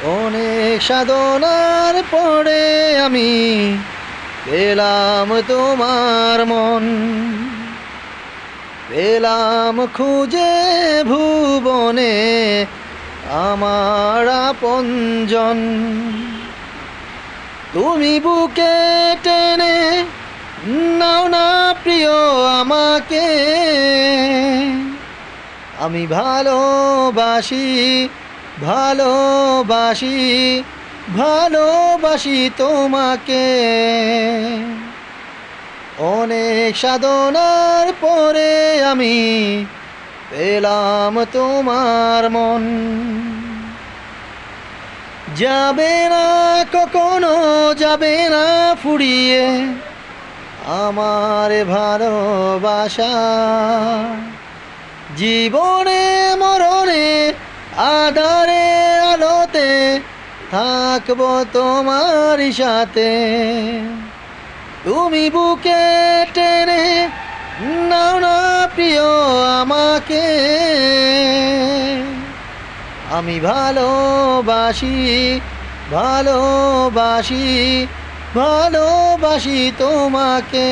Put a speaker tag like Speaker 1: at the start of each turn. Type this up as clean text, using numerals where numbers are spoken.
Speaker 1: অনেক সাধনার পরে আমি পেলাম তোমার মন, পেলাম খুঁজে ভুবনে আমার আপনজন। তুমি বুকে টেনে নাও না প্রিয় আমাকে, আমি ভালোবাসি ভালোবাসি ভালোবাসি তোমাকে। অনেক সাধনার পরে আমি পেলাম তোমার মন। যাবে না কখনো, যাবে না ফুরিয়ে আমার ভালোবাসা। জীবনে মরণে আধারে আলোতে থাকবো তোমারই সাথে। তুমি বুকে টেনে নাও না প্রিয় আমাকে, আমি ভালোবাসি ভালোবাসি ভালোবাসি তোমাকে।